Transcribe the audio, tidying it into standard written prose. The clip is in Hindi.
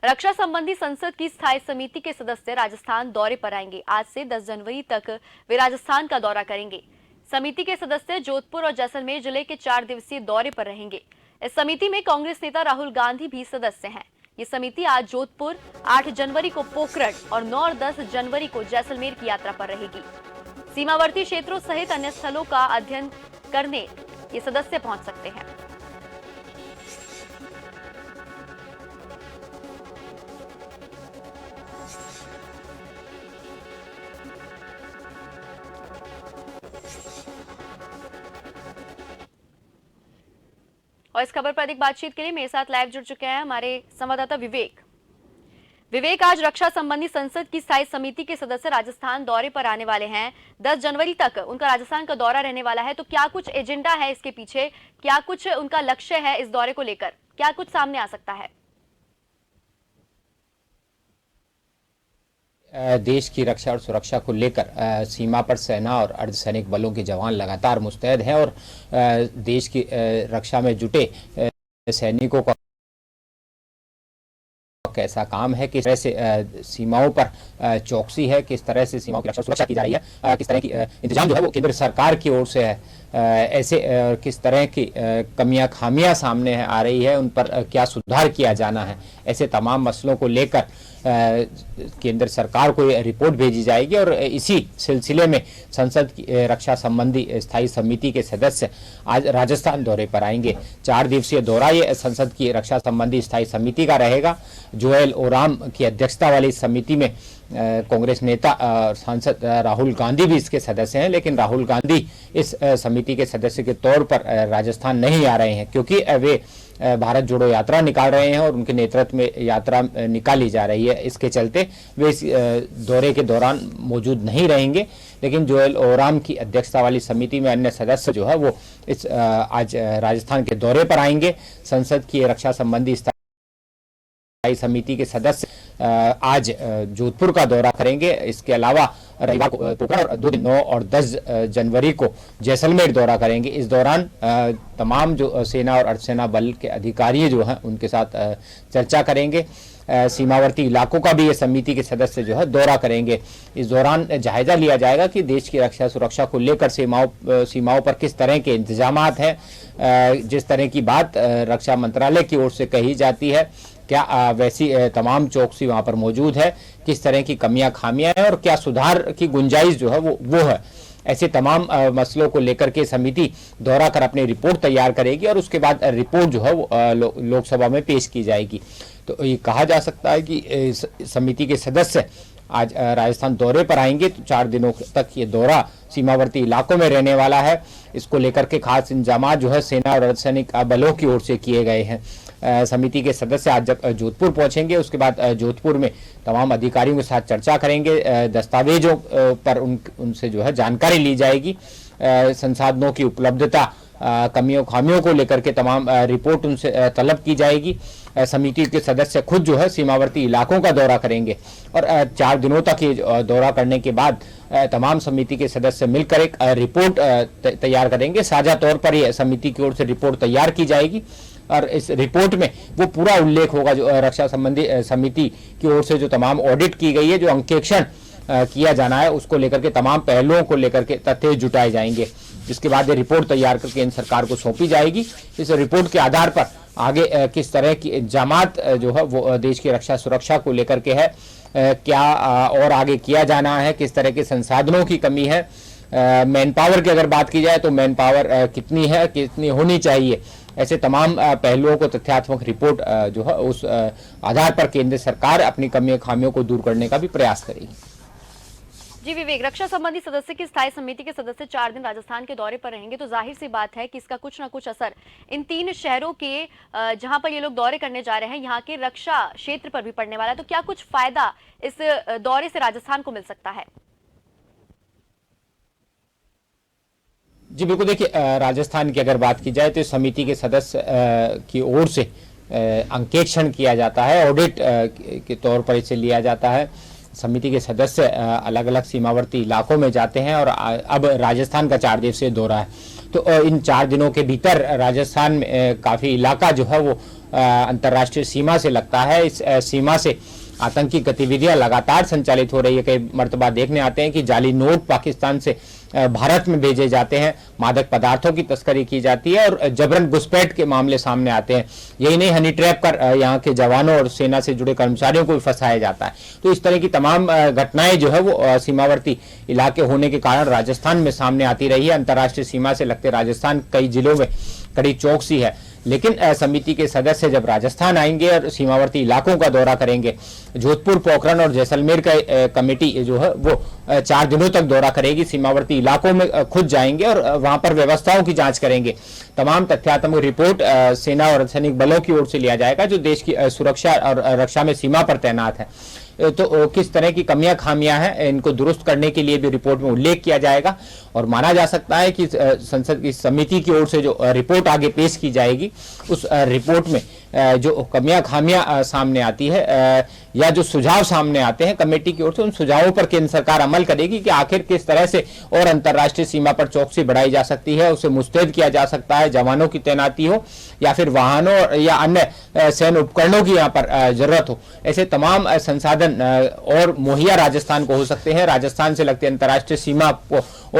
रक्षा संबंधी संसद की स्थायी समिति के सदस्य राजस्थान दौरे पर आएंगे। आज से 10 जनवरी तक वे राजस्थान का दौरा करेंगे। समिति के सदस्य जोधपुर और जैसलमेर जिले के 4 दिवसीय दौरे पर रहेंगे। इस समिति में कांग्रेस नेता राहुल गांधी भी सदस्य हैं। ये समिति आज जोधपुर, 8 जनवरी को पोखरण और 9 और 10 जनवरी को जैसलमेर की यात्रा पर रहेगी। सीमावर्ती क्षेत्रों सहित अन्य स्थलों का अध्ययन करने ये सदस्य पहुंच सकते हैं। और इस खबर पर अधिक बातचीत के लिए मेरे साथ लाइव जुड़ चुके हैं हमारे संवाददाता विवेक, आज रक्षा संबंधी संसद की स्थायी समिति के सदस्य राजस्थान दौरे पर आने वाले हैं। 10 जनवरी तक उनका राजस्थान का दौरा रहने वाला है, तो क्या कुछ एजेंडा है इसके पीछे, क्या कुछ उनका लक्ष्य है इस दौरे को लेकर, क्या कुछ सामने आ सकता है? देश की रक्षा और सुरक्षा को लेकर सीमा पर सेना और अर्धसैनिक बलों के जवान लगातार मुस्तैद हैं और देश की रक्षा में जुटे सैनिकों का कैसा काम है, किस तरह से सीमाओं पर चौकसी है, किस तरह से सीमाओं की रक्षा सुरक्षा की जा रही है, किस तरह की इंतजाम जो है वो केंद्र सरकार की ओर से है, ऐसे किस तरह की कमियां खामियां सामने आ रही है, उन पर क्या सुधार किया जाना है, ऐसे तमाम मसलों को लेकर केंद्र सरकार को रिपोर्ट भेजी जाएगी। और इसी सिलसिले में संसद की रक्षा संबंधी स्थायी समिति के सदस्य आज राजस्थान दौरे पर आएंगे। 4 दिवसीय दौरा ये संसद की रक्षा संबंधी स्थायी समिति का रहेगा। जोएल ओराम की अध्यक्षता वाली समिति में कांग्रेस नेता और सांसद राहुल गांधी भी इसके सदस्य हैं, लेकिन राहुल गांधी इस समिति के सदस्य के तौर पर राजस्थान नहीं आ रहे हैं, क्योंकि वे भारत जोड़ो यात्रा निकाल रहे हैं और उनके नेतृत्व में यात्रा निकाली जा रही है। इसके चलते वे इस दौरे के दौरान मौजूद नहीं रहेंगे। लेकिन जोएल ओराम की अध्यक्षता वाली समिति में अन्य सदस्य जो है वो इस आज राजस्थान के दौरे पर आएंगे। संसद की रक्षा संबंधी स्थायी समिति के सदस्य आज जोधपुर का दौरा करेंगे। इसके अलावा रविवार को पोखरण और 2 दिन 9 और 10 जनवरी को जैसलमेर दौरा करेंगे। इस दौरान तमाम जो सेना और अर्धसेना बल के अधिकारी जो हैं उनके साथ चर्चा करेंगे। सीमावर्ती इलाकों का भी ये समिति के सदस्य जो है दौरा करेंगे। इस दौरान जायजा लिया जाएगा कि देश की रक्षा सुरक्षा को लेकर सीमाओं पर किस तरह के इंतजामात हैं। जिस तरह की बात रक्षा मंत्रालय की ओर से कही जाती है, क्या वैसी तमाम चौकसी वहां पर मौजूद है, किस तरह की कमियां खामियां हैं और क्या सुधार की गुंजाइश जो है वो है। ऐसे तमाम मसलों को लेकर के समिति दौरा कर अपनी रिपोर्ट तैयार करेगी और उसके बाद रिपोर्ट जो है वो लोकसभा में पेश की जाएगी। तो ये कहा जा सकता है कि समिति के सदस्य आज राजस्थान दौरे पर आएंगे। तो 4 दिनों तक ये दौरा सीमावर्ती इलाकों में रहने वाला है। इसको लेकर के खास इंतजाम जो है सेना और अर्धसैनिक बलों की ओर से किए गए हैं। समिति के सदस्य आज जोधपुर पहुंचेंगे। उसके बाद जोधपुर में तमाम अधिकारियों के साथ चर्चा करेंगे। दस्तावेजों पर उनसे जो है जानकारी ली जाएगी। संसाधनों की उपलब्धता, कमियों खामियों को लेकर के तमाम रिपोर्ट उनसे तलब की जाएगी। समिति के सदस्य खुद जो है सीमावर्ती इलाकों का दौरा करेंगे और 4 दिनों तक ये दौरा करने के बाद तमाम समिति के सदस्य मिलकर एक रिपोर्ट तैयार करेंगे। साझा तौर पर ये समिति की ओर से रिपोर्ट तैयार की जाएगी और इस रिपोर्ट में वो पूरा उल्लेख होगा जो रक्षा संबंधी समिति की ओर से जो तमाम ऑडिट की गई है, जो अंकेक्षण किया जाना है, उसको लेकर के तमाम पहलुओं को लेकर के तथ्य जुटाए जाएंगे। जिसके बाद ये रिपोर्ट तैयार कर केंद्र सरकार को सौंपी जाएगी। इस रिपोर्ट के आधार पर आगे किस तरह की इंतजामात जो है वो देश की रक्षा सुरक्षा को लेकर के है, क्या और आगे किया जाना है, किस तरह के संसाधनों की कमी है, मैन पावर की अगर बात की जाए तो मैन पावर कितनी है, कितनी होनी चाहिए, ऐसे तमाम पहलुओं को तथ्यात्मक रिपोर्ट जो है उस आधार पर केंद्र सरकार अपनी कमियों खामियों को दूर करने का भी प्रयास करेगी। जी विवेक, रक्षा संबंधी सदस्य की स्थायी समिति के सदस्य 4 दिन राजस्थान के दौरे पर रहेंगे, तो जाहिर सी बात है कि इसका कुछ ना कुछ असर इन 3 शहरों के जहां पर ये लोग दौरे करने जा रहे हैं, यहाँ के रक्षा क्षेत्र पर भी पड़ने वाला है। तो क्या कुछ फायदा इस दौरे से राजस्थान को मिल सकता है? जी बिल्कुल, देखिए राजस्थान की अगर बात की जाए तो समिति के सदस्य की ओर से अंकेक्षण किया जाता है, ऑडिट के तौर पर इसे लिया जाता है। समिति के सदस्य अलग अलग सीमावर्ती इलाकों में जाते हैं और अब राजस्थान का 4 दिवसीय दौरा है। तो इन 4 दिनों के भीतर राजस्थान में काफ़ी इलाका जो है वो अंतर्राष्ट्रीय सीमा से लगता है, इस सीमा से आतंकी गतिविधियां लगातार संचालित हो रही है। कई मर्तबा देखने आते हैं कि जाली नोट पाकिस्तान से भारत में भेजे जाते हैं, मादक पदार्थों की तस्करी की जाती है और जबरन घुसपैठ के मामले सामने आते हैं। यही नहीं, हनी ट्रैप कर यहाँ के जवानों और सेना से जुड़े कर्मचारियों को भी फंसाया जाता है। तो इस तरह की तमाम घटनाएं जो है वो सीमावर्ती इलाके होने के कारण राजस्थान में सामने आती रही है। अंतर्राष्ट्रीय सीमा से लगते राजस्थान कई जिलों में कड़ी चौकसी है, लेकिन समिति के सदस्य जब राजस्थान आएंगे और सीमावर्ती इलाकों का दौरा करेंगे, जोधपुर, पोखरण और जैसलमेर का कमेटी जो है वो 4 दिनों तक दौरा करेगी, सीमावर्ती इलाकों में खुद जाएंगे और वहां पर व्यवस्थाओं की जांच करेंगे। तमाम तथ्यात्मक रिपोर्ट सेना और अर्धसैनिक बलों की ओर से लिया जाएगा जो देश की सुरक्षा और रक्षा में सीमा पर तैनात है। तो किस तरह की कमियां खामियां हैं, इनको दुरुस्त करने के लिए भी रिपोर्ट में उल्लेख किया जाएगा और माना जा सकता है कि संसद की समिति की ओर से जो रिपोर्ट आगे पेश की जाएगी, उस रिपोर्ट में जो कमियां खामियां सामने आती है या जो सुझाव सामने आते हैं कमेटी की ओर से, उन सुझावों पर केंद्र सरकार अमल करेगी कि आखिर किस तरह से और अंतर्राष्ट्रीय सीमा पर चौकसी बढ़ाई जा सकती है, उसे मुस्तैद किया जा सकता है, जवानों की तैनाती हो या फिर वाहनों या अन्य सैन्य उपकरणों की यहाँ पर जरूरत हो। ऐसे तमाम संसाधन और मुहैया राजस्थान को हो सकते हैं। राजस्थान से लगते अंतर्राष्ट्रीय सीमा को और